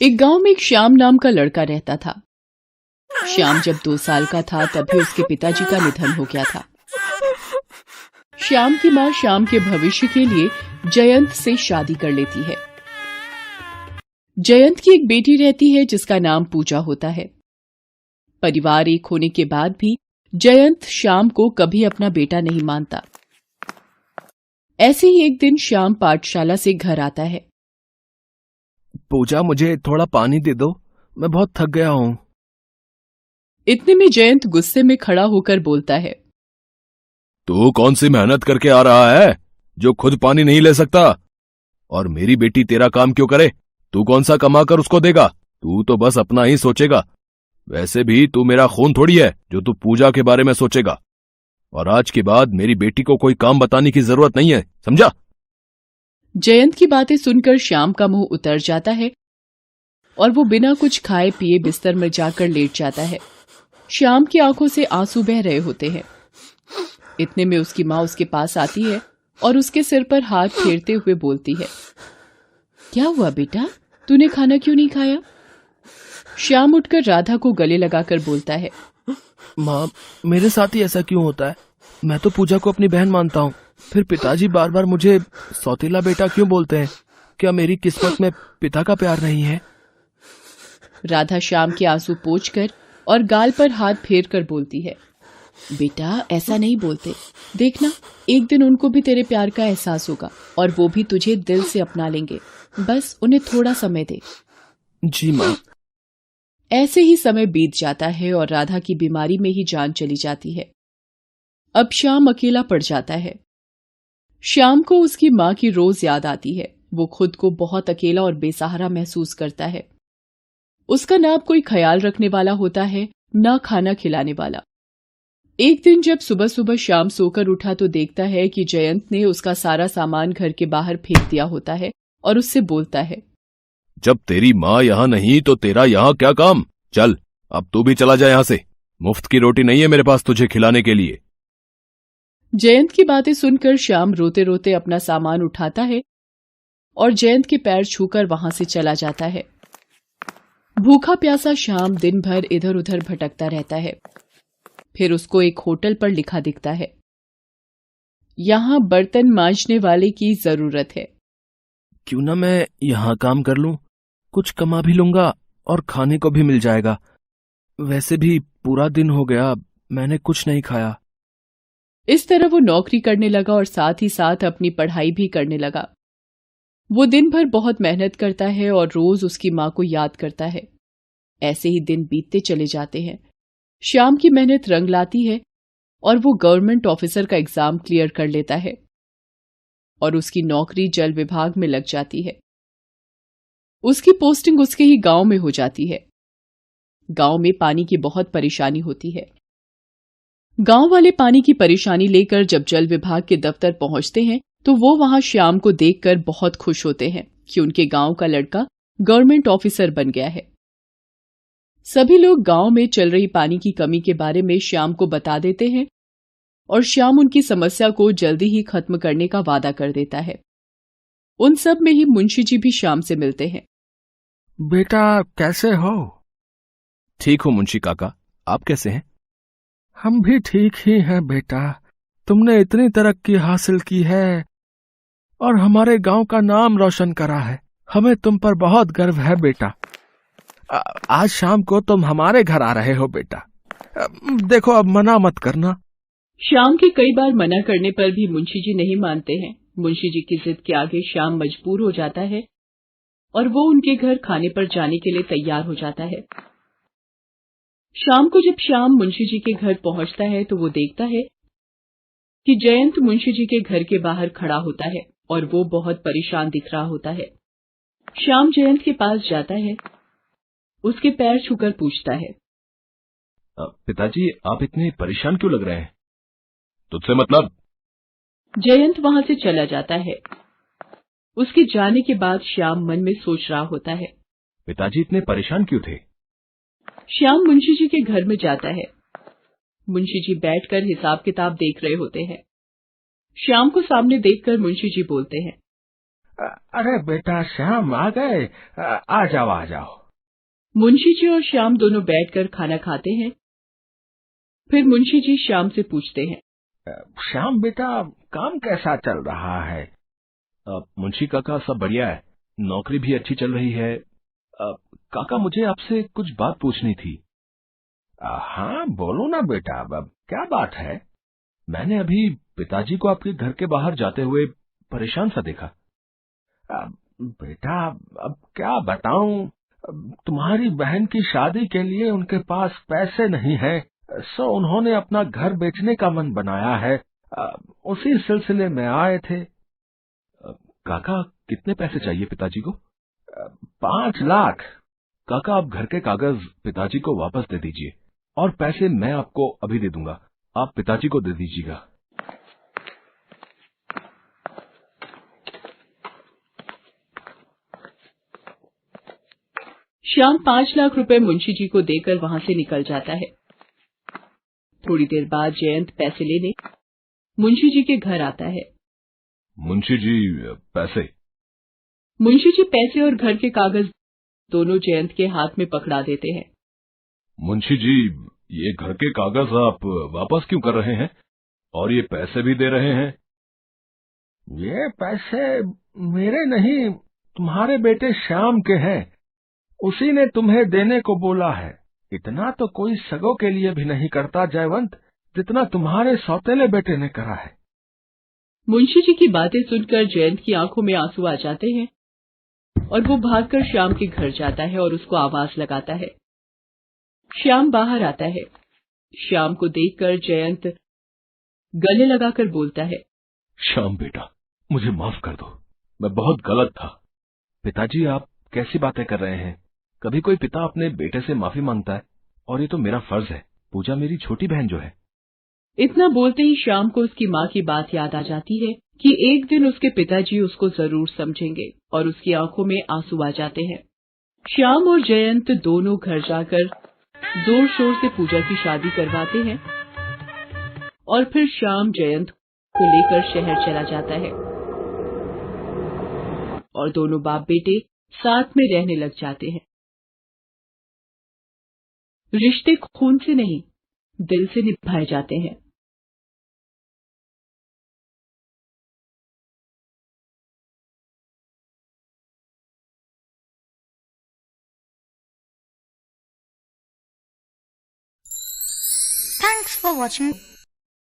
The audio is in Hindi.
एक गांव में एक श्याम नाम का लड़का रहता था। श्याम जब 2 साल का था तभी उसके पिताजी का निधन हो गया था। श्याम की मां श्याम के भविष्य के लिए जयंत से शादी कर लेती है। जयंत की एक बेटी रहती है जिसका नाम पूजा होता है। परिवार एक होने के बाद भी जयंत श्याम को कभी अपना बेटा नहीं मानता। ऐसे ही एक दिन श्याम पाठशाला से घर आता है। पूजा, मुझे थोड़ा पानी दे दो, मैं बहुत थक गया हूं। इतने में जयंत गुस्से में खड़ा होकर बोलता है, तू कौन सी मेहनत करके आ रहा है जो खुद पानी नहीं ले सकता? और मेरी बेटी तेरा काम क्यों करे? तू कौन सा कमा कर उसको देगा? तू तो बस अपना ही सोचेगा। वैसे भी तू मेरा खून थोड़ी है जो तू पूजा के बारे में सोचेगा। और आज के बाद मेरी बेटी को कोई काम बताने की जरूरत नहीं है, समझा? जयंत की बातें सुनकर श्याम का मुंह उतर जाता है और वो बिना कुछ खाए पिए बिस्तर में जाकर लेट जाता है। श्याम की आंखों से आंसू बह रहे होते हैं। इतने में उसकी माँ उसके पास आती है और उसके सिर पर हाथ फेरते हुए बोलती है, क्या हुआ बेटा, तूने खाना क्यों नहीं खाया? श्याम उठकर राधा को गले लगाकर बोलता है, माँ, मेरे साथ ही ऐसा क्यों होता है? मैं तो पूजा को अपनी बहन मानता हूँ, फिर पिताजी बार बार मुझे सौतेला बेटा क्यों बोलते हैं? क्या मेरी किस्मत में पिता का प्यार नहीं है? राधा श्याम के आंसू पोंछकर और गाल पर हाथ फेर कर बोलती है, बेटा ऐसा नहीं बोलते। देखना, एक दिन उनको भी तेरे प्यार का एहसास होगा और वो भी तुझे दिल से अपना लेंगे। बस उन्हें थोड़ा समय दे। जी माँ। ऐसे ही समय बीत जाता है और राधा की बीमारी में ही जान चली जाती है। अब श्याम अकेला पड़ जाता है। श्याम को उसकी माँ की रोज याद आती है। वो खुद को बहुत अकेला और बेसहारा महसूस करता है। उसका ना कोई ख्याल रखने वाला होता है, ना खाना खिलाने वाला। एक दिन जब सुबह सुबह श्याम सोकर उठा तो देखता है कि जयंत ने उसका सारा सामान घर के बाहर फेंक दिया होता है और उससे बोलता है, जब तेरी माँ यहाँ नहीं तो तेरा यहाँ क्या काम? चल, अब तू भी चला जा यहाँ से। मुफ्त की रोटी नहीं है मेरे पास तुझे खिलाने के लिए। जयंत की बातें सुनकर श्याम रोते रोते अपना सामान उठाता है और जयंत के पैर छूकर वहां से चला जाता है। भूखा प्यासा श्याम दिन भर इधर उधर भटकता रहता है। फिर उसको एक होटल पर लिखा दिखता है, यहाँ बर्तन मांजने वाले की जरूरत है। क्यों ना मैं यहाँ काम कर लूं, कुछ कमा भी लूंगा और खाने को भी मिल जाएगा। वैसे भी पूरा दिन हो गया, मैंने कुछ नहीं खाया। इस तरह वो नौकरी करने लगा और साथ ही साथ अपनी पढ़ाई भी करने लगा। वो दिन भर बहुत मेहनत करता है और रोज उसकी माँ को याद करता है। ऐसे ही दिन बीतते चले जाते हैं। श्याम की मेहनत रंग लाती है और वो गवर्नमेंट ऑफिसर का एग्जाम क्लियर कर लेता है और उसकी नौकरी जल विभाग में लग जाती है। उसकी पोस्टिंग उसके ही गांव में हो जाती है। गांव में पानी की बहुत परेशानी होती है। गांव वाले पानी की परेशानी लेकर जब जल विभाग के दफ्तर पहुंचते हैं तो वो वहां श्याम को देखकर बहुत खुश होते हैं कि उनके गांव का लड़का गवर्नमेंट ऑफिसर बन गया है। सभी लोग गांव में चल रही पानी की कमी के बारे में श्याम को बता देते हैं और श्याम उनकी समस्या को जल्दी ही खत्म करने का वादा कर देता है। उन सब में ही मुंशी जी भी श्याम से मिलते हैं। बेटा कैसे हो? ठीक हूँ मुंशी काका, आप कैसे हैं? हम भी ठीक ही हैं बेटा। तुमने इतनी तरक्की हासिल की है और हमारे गांव का नाम रोशन करा है। हमें तुम पर बहुत गर्व है बेटा। आज शाम को तुम हमारे घर आ रहे हो बेटा। देखो, अब मना मत करना। श्याम के कई बार मना करने पर भी मुंशी जी नहीं मानते हैं। मुंशी जी की जिद के आगे श्याम मजबूर हो जाता है और वो उनके घर खाने पर जाने के लिए तैयार हो जाता है। शाम को जब श्याम मुंशी जी के घर पहुंचता है तो वो देखता है कि जयंत मुंशी जी के घर के बाहर खड़ा होता है और वो बहुत परेशान दिख रहा होता है। श्याम जयंत के पास जाता है, उसके पैर छूकर पूछता है, पिताजी, आप इतने परेशान क्यों लग रहे हैं? तुझसे मतलब? जयंत वहां से चला जाता है। उसके जाने के बाद श्याम मन में सोच रहा होता है, पिताजी इतने परेशान क्यों थे? श्याम मुंशी जी के घर में जाता है। मुंशी जी बैठकर हिसाब किताब देख रहे होते हैं। श्याम को सामने देखकर मुंशी जी बोलते हैं, अरे बेटा श्याम आ गए। आ जाओ आ जाओ। मुंशी जी और श्याम दोनों बैठकर खाना खाते हैं। फिर मुंशी जी श्याम से पूछते हैं, श्याम बेटा काम कैसा चल रहा है? मुंशी काका सब बढ़िया है, नौकरी भी अच्छी चल रही है। काका मुझे आपसे कुछ बात पूछनी थी। हाँ बोलो ना बेटा, अब क्या बात है? मैंने अभी पिताजी को आपके घर के बाहर जाते हुए परेशान सा देखा। बेटा अब क्या बताऊं, तुम्हारी बहन की शादी के लिए उनके पास पैसे नहीं है, सो उन्होंने अपना घर बेचने का मन बनाया है। उसी सिलसिले में आए थे। काका कितने पैसे चाहिए पिताजी को? 5 लाख। काका आप घर के कागज पिताजी को वापस दे दीजिए और पैसे मैं आपको अभी दे दूंगा, आप पिताजी को दे दीजिएगा। श्याम 5 लाख रुपए मुंशी जी को देकर वहां से निकल जाता है। थोड़ी देर बाद जयंत पैसे लेने मुंशी जी के घर आता है। मुंशी जी पैसे। मुंशी जी पैसे और घर के कागज दोनों जयंत के हाथ में पकड़ा देते हैं। मुंशी जी ये घर के कागज आप वापस क्यों कर रहे हैं और ये पैसे भी दे रहे हैं? ये पैसे मेरे नहीं, तुम्हारे बेटे श्याम के हैं। उसी ने तुम्हें देने को बोला है। इतना तो कोई सगों के लिए भी नहीं करता जयवंत, जितना तुम्हारे सौतेले बेटे ने करा है। मुंशी जी की बातें सुनकर जयंत की आंखों में आंसू आ जाते हैं और वो भागकर श्याम के घर जाता है और उसको आवाज लगाता है। श्याम बाहर आता है। श्याम को देखकर जयंत गले लगाकर बोलता है, श्याम बेटा मुझे माफ कर दो, मैं बहुत गलत था। पिताजी आप कैसी बातें कर रहे हैं? कभी कोई पिता अपने बेटे से माफी मांगता है? और ये तो मेरा फर्ज है, पूजा मेरी छोटी बहन जो है। इतना बोलते ही श्याम को उसकी माँ की बात याद आ जाती है कि एक दिन उसके पिताजी उसको जरूर समझेंगे और उसकी आंखों में आंसू आ जाते हैं। श्याम और जयंत दोनों घर जाकर जोर शोर से पूजा की शादी करवाते हैं और फिर श्याम जयंत को लेकर शहर चला जाता है और दोनों बाप बेटे साथ में रहने लग जाते हैं। रिश्ते खून से नहीं, दिल से निभाए जाते हैं। Thanks for watching.